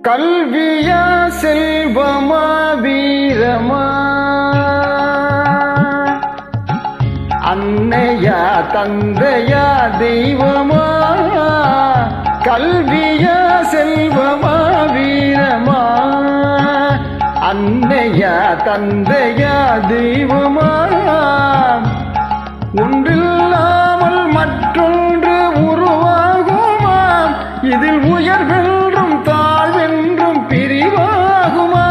கல்வியா செல்வமா வீரமா, அன்னையா தந்தையா தெய்வமா, கல்வியா செல்வமா வீரமா, அன்னையா தந்தையா தெய்வமா, ஒன்றில்லாமல் மற்றொன்று உருவாகுமா, இதில் உயர்வென்றும் தாழ்வென்றும் பிரிவாகுமா,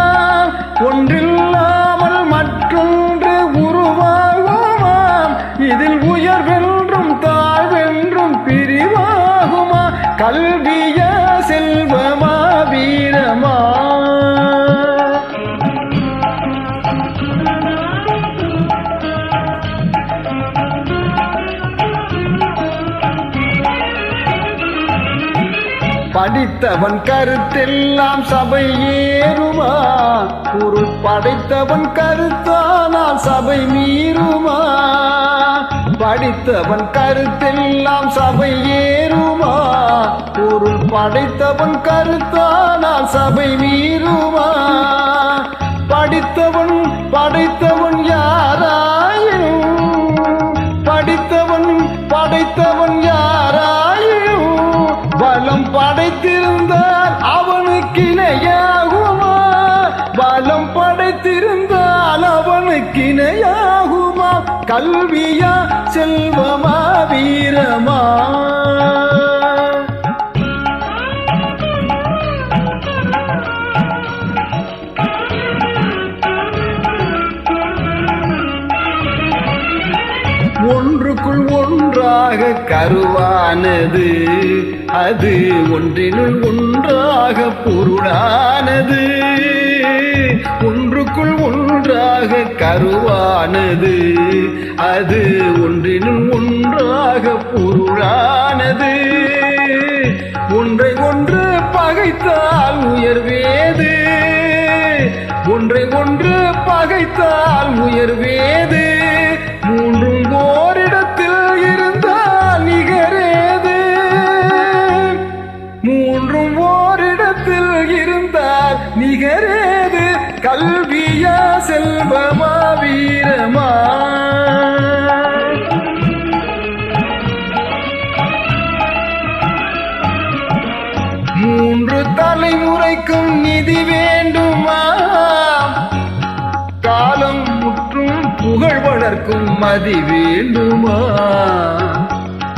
ஒன்றில்லாமல் மற்றொன்று உருவாகுமா, இதில் உயர்வென்றும் தாழ்வென்றும் பிரிவாகுமா, கல்வியா செல்வமா வீரமா. படித்தவன் கருத்தெல்லாம் சபை ஏறுமா, பொருள் படைத்தவன் கருத்தானால் சபை மீறுமா, படித்தவன் கருத்தெல்லாம் சபை ஏறுமா, பொருள் படைத்தவன் கருத்தானால் சபை மீறுமா, படித்தவன் படைத்தவன் யாராயினும், படித்தவன் படைத்தவன் யாராயினும், பலம் படைத்திருந்தால் அவனுக்கு இணையாகுமா, பலம் படைத்திருந்தால் அவனுக்கு இணையாகுமா, கல்வியா செல்வமா வீரமா. ஒன்றுக்குள் ஒன்றாக கருவானது, அது ஒன்றினுள் ஒன்றாக பொருளானது, ஒன்றுக்குள் ஒன்றாக கருவானது, அது ஒன்றினுள் ஒன்றாக பொருளானது, ஒன்றை ஒன்று பகைத்தால் உயர்வேது, ஒன்றை ஒன்று பகைத்தால் உயர்வேது, மூன்றும் ஓரிடத்தில் இருந்தால் நிகரேது, மூன்றும் ஓரிடத்தில் இருந்தால் நிகரேது, கல்வியா செல்வமா வீரமா. மூன்று தலைமுறைக்கும் நிதி வேண்டுமா, காலம் முற்றும் புகழ் வளர்க்கும் மதி வேண்டுமா,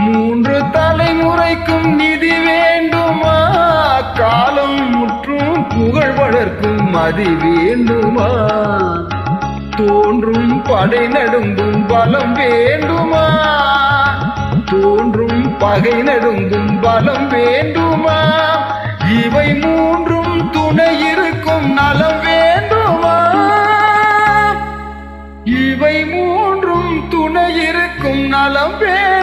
மூன்று தலைமுறைக்கும் நிதி வேண்டுமா, காலம் முற்றும் புகழ் வளர்க்கும் மதி வேண்டுமா, தோன்றும் படை நடுங்கும் பலம் வேண்டுமா, தோன்றும் பகை நடுங்கும் பலம் வேண்டுமா, இவை மூன்றும் துணை இருக்கும் நலம் வேண்டுமா, இவை மூன்றும் துணை இருக்கும் நலம் வேண்டும்.